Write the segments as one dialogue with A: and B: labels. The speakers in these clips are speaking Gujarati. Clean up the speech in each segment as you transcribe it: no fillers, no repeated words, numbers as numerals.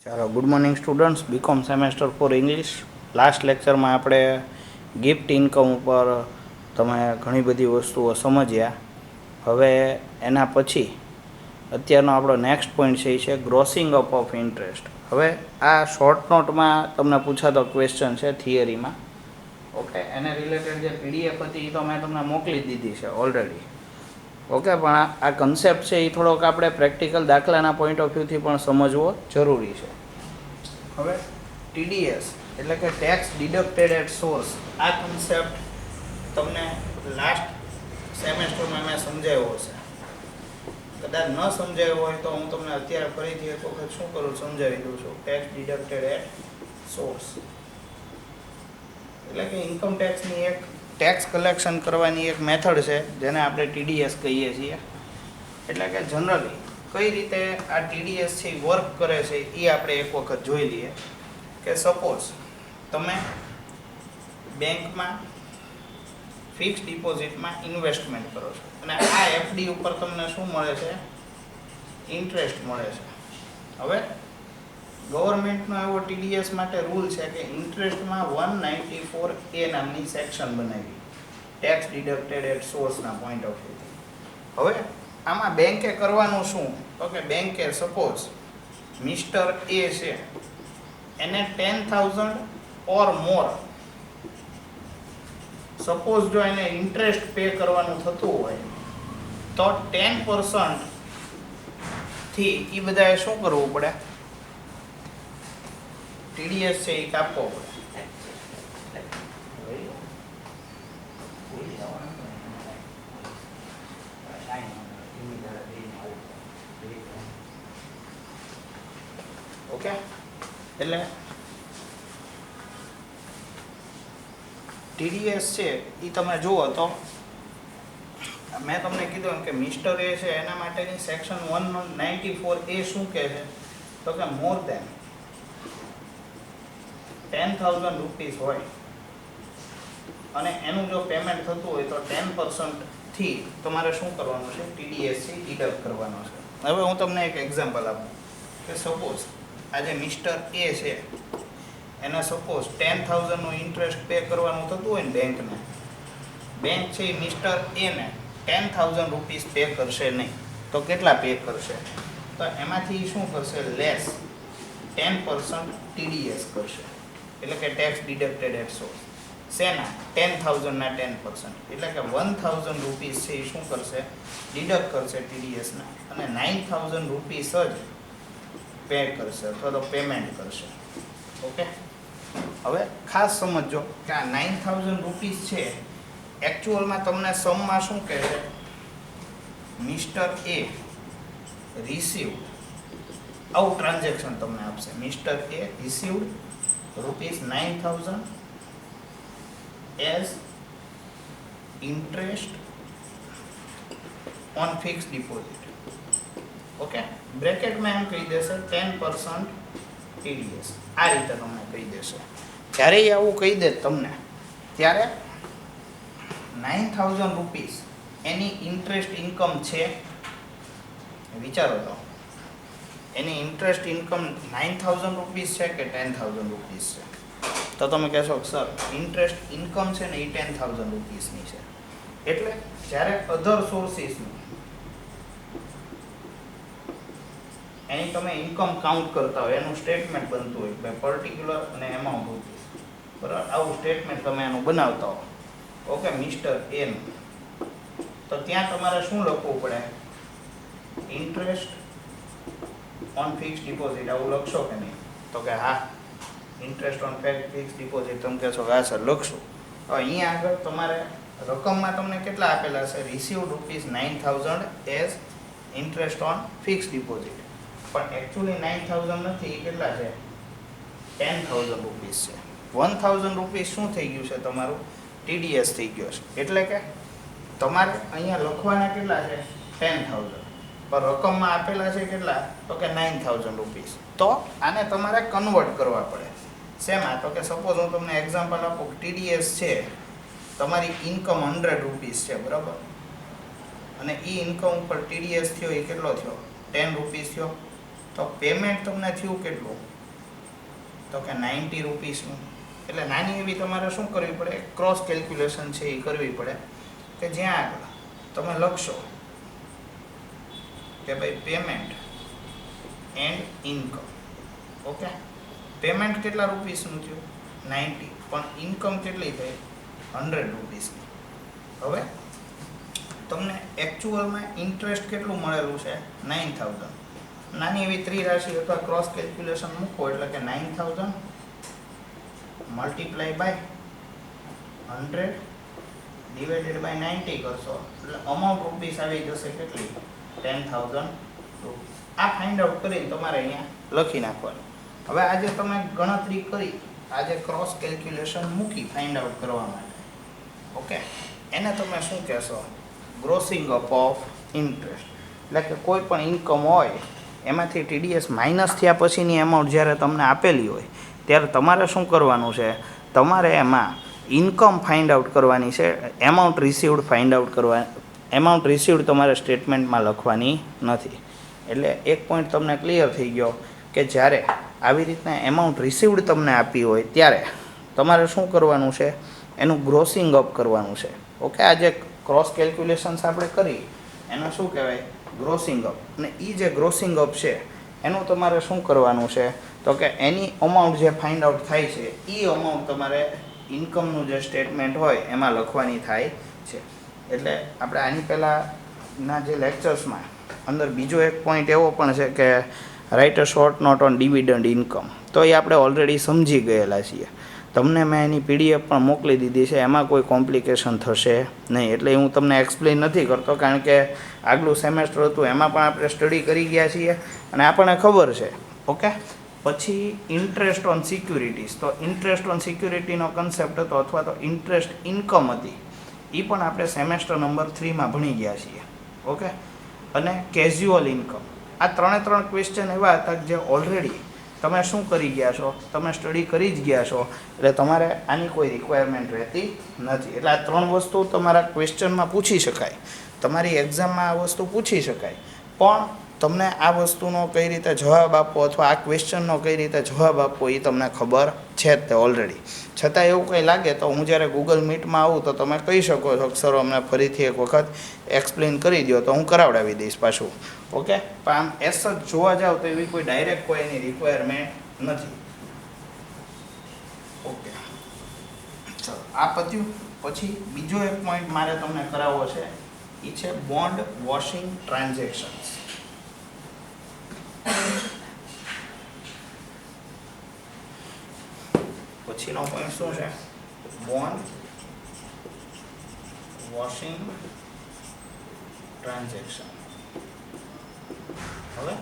A: ચાલો good morning students, BCom semester four English. Last લેક્ચરમાં આપણે ગિફ્ટ ઇન્કમ ઉપર તમે ઘણી બધી વસ્તુઓ સમજ્યા. હવે એના પછી અત્યારનો આપણો નેક્સ્ટ પોઈન્ટ છે એ છે ગ્રોસિંગ અપ ઓફ ઇન્ટરેસ્ટ. હવે આ શોર્ટ નોટમાં તમને પૂછાતો ક્વેશ્ચન છે થિયરીમાં. ઓકે, એને રિલેટેડ જે પીડીએફ હતી એ તો મેં તમને મોકલી દીધી છે ઓલરેડી. ઓકે, પણ આ કન્સેપ્ટ છે એ થોડોક આપણે પ્રેક્ટિકલ દાખલાના પોઈન્ટ ઓફ વ્યૂથી પણ સમજવો જરૂરી છે. હવે ટીડીએસ એટલે કે ટેક્સ ડિડક્ટેડ એટ સોર્સ, આ કન્સેપ્ટ તમને લાસ્ટ સેમેસ્ટરમાં મેં સમજાવ્યો હશે. કદાચ ન સમજાવ્યો હોય તો હું તમને અત્યારે ફરીથી એક વખત શું કરું, સમજાવી દઉં છું. ટેક્સ ડિડક્ટેડ એટ સોર્સ એટલે કે ઇન્કમ ટેક્સની એક ટેક્સ કલેક્શન કરવાની એક મેથડ છે જેને આપણે ટીડીએસ કહીએ છીએ. એટલે કે જનરલી કઈ રીતે આ ટીડીએસ છે વર્ક કરે છે એ આપણે એક વખત જોઈ લઈએ. કે સપોઝ તમે બેંકમાં ફિક્સ ડિપોઝિટમાં ઇન્વેસ્ટમેન્ટ કરો છો અને આ એફડી ઉપર તમને શું મળે છે? ઇન્ટરેસ્ટ મળે છે. હવે ગવર્મેન્ટનો એવો ટીડીએસ માટે રૂલ છે કે ઇન્ટરેસ્ટમાં 194A નામની સેક્શન બનાવી, ટેક્સ ડિડક્ટેડ એટ સોર્સના પોઈન્ટ ઓફ વ્યૂથી. હવે આમાં બેંકે કરવાનું શું? તો કે બેંકે સપોઝ મિસ્ટર એ છે, એને 10,000 ઓર મોર સપોઝ જો એને ઇન્ટરેસ્ટ પે કરવાનું થતું હોય તો 10% થી એ બધાએ શું કરવું પડે? ટીડીએસ છે એ કાપવો પડે. ઓકે, એટલે ટીડીએસ છે એ તમે જુઓ તો મેં તમને કીધું એમ કે મિસ્ટર એ છે એના માટેની સેક્શન 194A શું કહે છે? તો કે મોર દેન 10,000 રૂપીસ હોય અને એનું જો પેમેન્ટ થતું હોય તો 10% થી તમારે શું કરવાનું છે? ટીડીએસ થી ડિડક્ટ કરવાનો છે. હવે હું તમને એક એક્ઝામ્પલ આપું કે સપોઝ આજે મિસ્ટર એ છે, એને સપોઝ 10,000 નું ઇન્ટરેસ્ટ પે કરવાનું થતું હોય ને બેંકને, બેંક છે એ મિસ્ટર એને 10,000 રૂપીસ પે કરશે નહીં. તો કેટલા પે કરશે? તો એમાંથી શું કરશે? લેસ 10% ટીડીએસ કરશે. એટલે કે ટેક્સ ડિડક્ટેડ એટ સોર્સ. શેના? 10,000 ના 10%. એટલે કે 1,000 રૂપીસ છે એ શું કરશે? ડિડક્ટ કરશે ટીડીએસના, અને 9,000 રૂપીસ જ પે કરશે અથવા તો પેમેન્ટ કરશે. ઓકે, હવે ખાસ સમજો કે આ 9,000 રૂપીસ છે એકચ્યુઅલમાં તમને સમમાં શું કહે છે? મિસ્ટર એ રિસીવ્ડ, આવું ટ્રાન્ઝેક્શન તમને આપશે. Mister A received ₹9,000 as interest on fix deposit. Okay, બ્રેકેટમાં એમ કહી દેશે 10% ટીડીએસ. આ રીતે તમને કહી દેશે. જ્યારે આવું કહી દે તમને, ત્યારે 9,000 રૂપીસ એની ઇન્ટરેસ્ટ ઇન્કમ છે. વિચારો તો, એની ઇન્ટરેસ્ટ ઇન્કમ 9,000 રૂપીસ છે કે 10,000 રૂપીસ છે? તો તમે કહેશો સર ઇન્ટરેસ્ટ ઇન્કમ છે ને એ 10,000 રૂપીસની છે. એટલે જ્યારે અધર સોર્સિસનું એની તમે ઇન્કમ કાઉન્ટ કરતા હોય, એનું સ્ટેટમેન્ટ બનતું હોય કે પર્ટિક્યુલર અને એમાઉન્ટ રૂપીસ, બરાબર, આવું સ્ટેટમેન્ટ તમે એનું બનાવતા હો, ઓકે, મિસ્ટર એનું, તો ત્યાં તમારે શું લખવું પડે? ઇન્ટરેસ્ટ ઓન ફિક્સ ડિપોઝિટ આવું લખશો કે નહીં? તો કે હા, ઇન્ટરેસ્ટ ઓન ફિક્સ ડિપોઝિટ. તમે કહેશો હા સર લખશું. તો અહીંયા આગળ તમારે રકમમાં તમને કેટલા આપેલા છે? Received ₹9,000 as interest on fix deposit. પણ એકચ્યુઅલી 9,000 નથી, એ કેટલા છે? 10,000 રૂપીસ છે. 1,000 રૂપીસ શું થઈ ગયું છે? તમારું ટીડીએસ થઈ ગયો છે. એટલે કે તમારે અહીંયા લખવાના કેટલા છે? 10,000, પણ રકમમાં આપેલા છે કેટલા? તો કે 9,000 રૂપીસ. તો આને તમારે કન્વર્ટ કરવા પડે. શેમાં? તો કે સપોઝ હું તમને એક્ઝામ્પલ આપું, ટીડીએસ છે તમારી ઇન્કમ 100 રૂપીસ છે, બરાબર, અને એ ઇન્કમ ઉપર ટીડીએસ થયો એ કેટલો થયો? 10 રૂપીસ થયો. તો પેમેન્ટ તમને થયું કેટલું, તો કે 90 રૂપીસનું. એટલે નાની એવી તમારે શું કરવી પડે, ક્રોસ કેલ્ક્યુલેશન છે એ કરવી પડે કે જ્યાં આગળ તમે લખશો કે ભાઈ payment and income. Okay, payment કેટલા રૂપીસનું થયું 90, પણ ઇન્કમ કેટલી થઈ 100 રૂપીસની. હવે તમને એકચ્યુઅલમાં ઇન્ટરેસ્ટ કેટલું મળેલું છે 9000. નાની એવી ત્રિરાશિ અથવા ક્રોસ કેલ્ક્યુલેશન મૂકો એટલે કે 9000 મલ્ટીપ્લાય બાય 100 ડિવાઇડેડ બાય 90 કરશો એટલે અમાઉન્ટ રૂપીસ આવી જશે કેટલી 10000 રૂપીસ. આ ફાઇન્ડ આઉટ કરીને તમારે અહીંયા લખી નાખવાનું. હવે આજે તમે ગણતરી કરી, આજે ક્રોસ કેલ્ક્યુલેશન મૂકી ફાઇન્ડ આઉટ કરવા માટે, ઓકે, એને તમે શું કહેશો, ગ્રોસિંગ અપ ઓફ ઇન્ટરેસ્ટ. એટલે કે કોઈ પણ ઇન્કમ હોય એમાંથી TDS માઇનસ થયા પછીની એમાઉન્ટ જ્યારે તમને આપેલી હોય ત્યારે તમારે શું કરવાનું છે, તમારે એમાં ઇન્કમ ફાઇન્ડ આઉટ કરવાની છે, એમાઉન્ટ રિસીવડ ફાઇન્ડ આઉટ કરવા. એમાઉન્ટ રિસીવડ તમારે સ્ટેટમેન્ટમાં લખવાની નથી. એટલે એક પોઈન્ટ તમને ક્લિયર થઈ ગયો કે જ્યારે આવી રીતના એમાઉન્ટ રિસીવડ તમને આપી હોય ત્યારે તમારે શું કરવાનું છે, એનું ગ્રોસિંગ અપ કરવાનું છે. ઓકે, આ જે ક્રોસ કેલ્ક્યુલેશન્સ આપણે કરી એનું શું કહેવાય, ગ્રોસિંગ અપ. અને એ જે ગ્રોસિંગ અપ છે એનું તમારે શું કરવાનું છે, તો કે એની અમાઉન્ટ જે ફાઇન્ડ આઉટ થાય છે એ અમાઉન્ટ તમારે ઇન્કમનું જે સ્ટેટમેન્ટ હોય એમાં લખવાની થાય છે. એટલે આપણે આની પહેલાંના જે લેક્ચર્સમાં અંદર બીજો એક પોઈન્ટ એવો પણ છે કે write a short note on dividend income. તો એ આપણે ઓલરેડી સમજી ગયેલા છીએ. તમને મેં એની PDF પણ મોકલી દીધી છે, એમાં કોઈ કોમ્પ્લિકેશન થશે નહીં. એટલે હું તમને એક્સપ્લેન નથી કરતો કારણ કે આગલું સેમેસ્ટર હતું એમાં પણ આપણે સ્ટડી કરી ગયા છીએ અને આપણને ખબર છે. ઓકે, પછી ઇન્ટરેસ્ટ ઓન સિક્યુરિટીઝ. તો ઇન્ટરેસ્ટ ઓન સિક્યુરિટીનો કન્સેપ્ટ હતો અથવા તો ઇન્ટરેસ્ટ ઇન્કમ હતી, એ પણ આપણે સેમેસ્ટર નંબર 3માં ભણી ગયા છીએ. ઓકે, અને કેઝ્યુઅલ ઇન્કમ. આ ત્રણ ક્વેશ્ચન એવા હતા જે ઓલરેડી તમે શું કરી ગયા છો, તમે સ્ટડી કરી જ ગયા છો. એટલે તમારે આની કોઈ રિક્વાયરમેન્ટ રહેતી નથી. એટલે આ 3 વસ્તુ તમારા ક્વેશ્ચનમાં પૂછી શકાય, તમારી એક્ઝામમાં આ વસ્તુ પૂછી શકાય, પણ તમને આ વસ્તુનો કઈ રીતે જવાબ આપવો અથવા આ ક્વેશ્ચનનો કઈ રીતે જવાબ આપવો એ તમને ખબર છે જ તે ઓલરેડી. છતાં એવું કંઈ લાગે તો હું જ્યારે ગૂગલ મીટમાં આવું તો તમે કહી શકો છો કે સર અમને ફરીથી એક વખત એક્સપ્લેન કરી દો, તો હું કરાવડાવી દઈશ પાછું. ઓકે, પણ આમ એસ જ જોવા જાવ તો એવી કોઈ ડાયરેક્ટ કોઈ એની રિક્વાયરમેન્ટ નથી. ઓકે, ચલો આ પત્યું. પછી બીજો એક પોઈન્ટ મારે તમને કરાવવો છે, એ છે બોન્ડ વોશિંગ ટ્રાન્ઝેક્શન્સ. પછીનો પોઈન્ટ શું છે, બોન્ડ વોશિંગ ટ્રાન્ઝેક્શન. હવે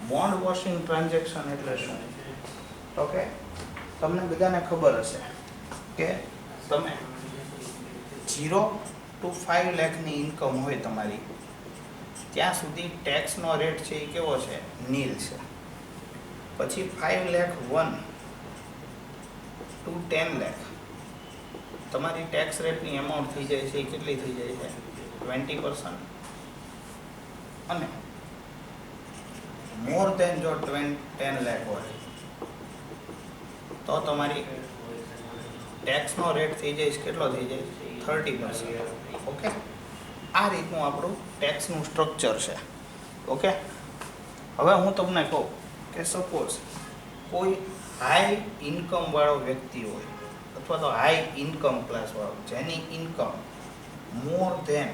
A: બોન્ડ વોશિંગ ટ્રાન્ઝેક્શન એટલે શું, તો કે તમને બધાને ખબર હશે કે તમે 0 to 5 લાખની ઇન્કમ હોય તમારી, ત્યાં સુધી ટેક્સનો રેટ છે એ કેવો છે, નીલ છે. પછી 5 લાખ 1 to 10 લાખ તમારી ટેક્સ રેટની અમાઉન્ટ થઈ જાય છે એ કેટલી થઈ જાય છે 20%. અને મોર દેન જો 10 લાખ હોય તો તમારી ટેક્સનો રેટ થઈ જાય કેટલો થઈ જાય 30%. ઓકે, આ રીતનું આપણું ટેક્સનું સ્ટ્રક્ચર છે. ઓકે, હવે હું તમને કહું કે સપોઝ કોઈ હાઈ ઇન્કમ વાળો વ્યક્તિ હોય અથવા તો હાઈ ઇન્કમ ક્લાસ વાળો જેની ઇન્કમ મોર ધેન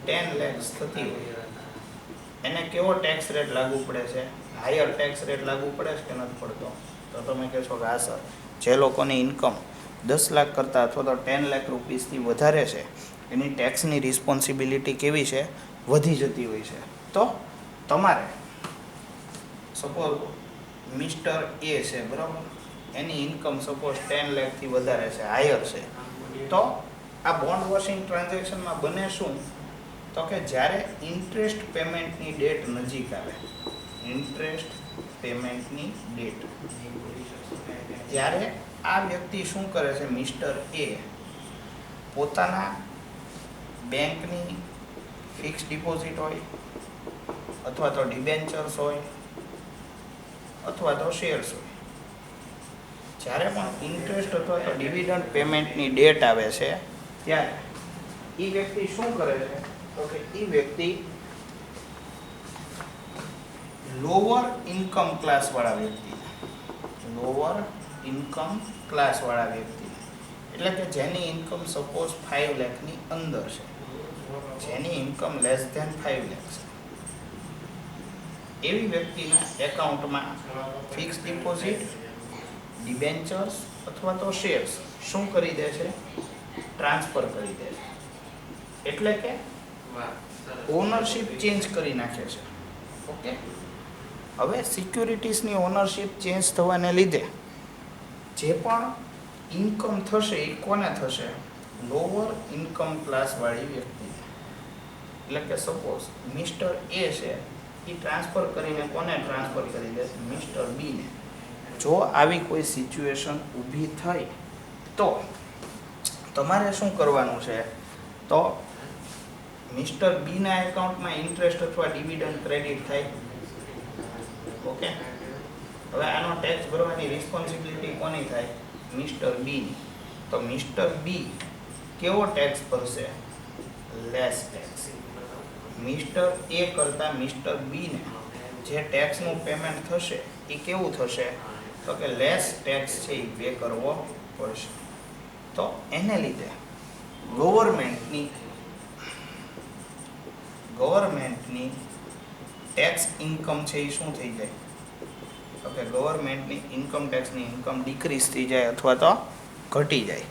A: 10 lakhs થતી હોય, એને કેવો ટેક્સ રેટ લાગુ પડે છે, હાયર ટેક્સ રેટ લાગુ પડે છે કે નથી પડતો? તો તમે કહેશો કે હા સર, જે લોકોની ઇન્કમ 10 લાખ કરતાં અથવા તો 10 લાખ રૂપીસથી વધારે છે એની ટેક્સની રિસ્પોન્સિબિલિટી કેવી છે, વધી જતી હોય છે. તો તમારે સપોઝ મિસ્ટર એ છે, બરાબર, એની ઇન્કમ સપોઝ 10 લાખથી વધારે છે, હાયર છે, તો આ બોન્ડ વોશિંગ ટ્રાન્ઝેક્શનમાં બને શું, તો કે જ્યારે ઇન્ટરેસ્ટ પેમેન્ટની ડેટ નજીક આવે, ઇન્ટરેસ્ટ પેમેન્ટની ડેટ, ત્યારે આ વ્યક્તિ શું કરે છે, મિસ્ટર એ પોતાના બેંકની ફિક્સ ડિપોઝિટ હોય અથવા તો ડિબેન્ચર્સ હોય અથવા તો શેર્સ હોય. જ્યારે પણ ઇન્ટરેસ્ટ અથવા તો ડિવિડન્ડ પેમેન્ટની ડેટ આવે છે ત્યારે એ વ્યક્તિ શું કરે છે તો કે એ વ્યક્તિ લોઅર ઇન્કમ ક્લાસ વાળા વ્યક્તિ એટલે કે જેની ઇન્કમ સપોઝ 5 લાખની અંદર છે, જેની ઇન્કમ લેસ ધેન 5 લાખ છે, એવી વ્યક્તિના એકાઉન્ટમાં ફિક્સ ડિપોઝિટ, ડિબેન્ચર્સ અથવા તો શેર્સ શું કરી દે છે? ટ્રાન્સફર કરી દે છે. એટલે કે ઓનરશિપ ચેન્જ કરી નાખે છે. ઓકે, હવે સિક્યુરિટીઝની ઓનરશિપ ચેન્જ થવાને લીધે જે પણ ઇન્કમ થશે એ કોને થશે? લોઅર ઇન્કમ ક્લાસવાળી વ્યક્તિ. એટલે કે સપોઝ મિસ્ટર એ છે એ ટ્રાન્સફર કરીને કોને ટ્રાન્સફર કરી દે? મિસ્ટર બીને. જો આવી કોઈ સિચ્યુએશન ઊભી થઈ તો તમારે શું કરવાનું છે? તો મિસ્ટર બીના એકાઉન્ટમાં ઇન્ટરેસ્ટ અથવા ડિવિડન્ડ ક્રેડિટ થાય. ઓકે, હવે આનો ટેક્સ ભરવાની રિસ્પોન્સિબિલિટી કોની થાય? મિસ્ટર બીની. તો મિસ્ટર બી કેવો ટેક્સ ભરશે? Less tax. મિસ્ટર એ કરતાં મિસ્ટર બીને જે ટેક્સનું પેમેન્ટ થશે એ કેવું થશે? તો કે લેસ ટેક્સ છે એ પે કરવો પડશે. તો એને લીધે ગવર્મેન્ટની ટેક્સ ઇન્કમ છે એ શું થઈ જાય? તો કે ગવર્મેન્ટની ઇન્કમ ટેક્સની ઇન્કમ ડિક્રીઝ થઈ જાય અથવા તો ઘટી જાય.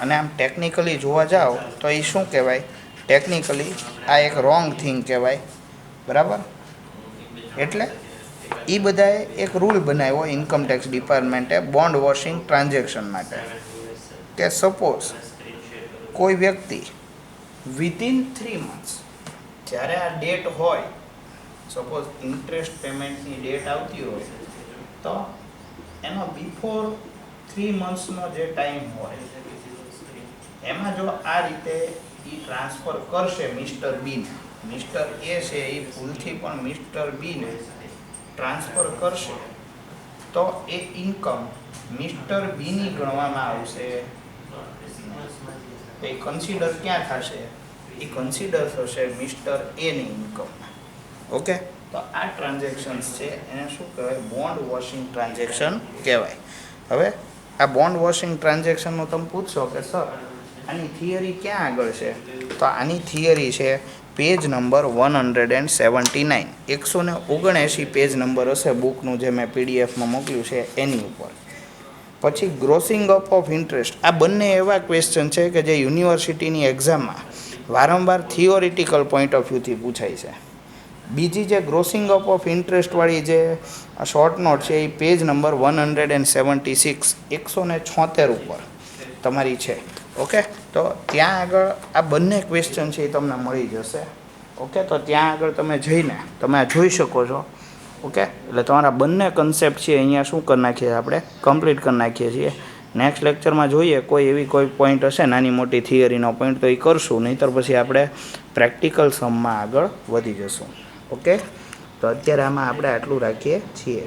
A: અને આમ ટેકનિકલી જોવા જાઓ તો એ શું કહેવાય? ટેકનિકલી આ એક રોંગ થિંગ કહેવાય. બરાબર? એટલે એ બધાએ એક રૂલ બનાવ્યો ઇન્કમ ટેક્સ ડિપાર્ટમેન્ટે બોન્ડ વોશિંગ ટ્રાન્ઝેક્શન માટે કે સપોઝ કોઈ વ્યક્તિ વિધિન 3 મંથ્સ, જ્યારે આ ડેટ હોય, સપોઝ ઇન્ટરેસ્ટ પેમેન્ટની ડેટ આવતી હોય તો એનો બિફોર 3 મંથ્સનો જે ટાઈમ હોય એમાં જો આ રીતે એ ટ્રાન્સફર કરશે મિસ્ટર બીને, મિસ્ટર એ છે એ ભૂલથી પણ મિસ્ટર બીને ટ્રાન્સફર કરશે તો એ ઇન્કમ મિસ્ટર બીની ગણવામાં આવશે. એ કન્સિડર ક્યાં થશે? એ કન્સિડર થશે મિસ્ટર એની ઇન્કમ. ઓકે, તો આ ટ્રાન્ઝેક્શન્સ છે એને શું કહેવાય? બોન્ડ વોશિંગ ટ્રાન્ઝેક્શન કહેવાય. હવે આ બોન્ડ વોશિંગ ટ્રાન્ઝેક્શનનું તમે પૂછશો કે સર આની થિયરી ક્યાં આગળ છે? તો આની થિયરી છે પેજ નંબર 179, 179 પેજ નંબર હશે બુકનું જે મેં પીડીએફમાં મોકલ્યું છે એની ઉપર. પછી ગ્રોસિંગ અપ ઓફ ઇન્ટરેસ્ટ. આ બંને એવા ક્વેશ્ચન છે કે જે યુનિવર્સિટીની એક્ઝામમાં વારંવાર થિયોરિટિકલ પોઈન્ટ ઓફ વ્યૂથી પૂછાય છે. બીજી જે ગ્રોસિંગ અપ ઓફ ઇન્ટરેસ્ટવાળી જે શોર્ટ નોટ છે એ પેજ નંબર 176, 176 ઉપર તમારી છે. ઓકે, તો ત્યાં આગળ આ બંને ક્વેશ્ચન છે એ તમને મળી જશે. ઓકે, તો ત્યાં આગળ તમે જઈને તમે આ જોઈ શકો છો. ઓકે, એટલે તમારા બંને કન્સેપ્ટ છે અહીંયા શું કરી નાખીએ આપણે? કમ્પ્લીટ કરી નાખીએ છીએ. નેક્સ્ટ લેક્ચરમાં જોઈએ કોઈ એવી કોઈ પોઈન્ટ હશે નાની મોટી થિયરીનો પોઈન્ટ તો એ કરશું, નહીંતર પછી આપણે પ્રેક્ટિકલ સમમાં આગળ વધી જશું. ઓકે, તો અત્યારે આમાં આપણે આટલું રાખીએ છીએ.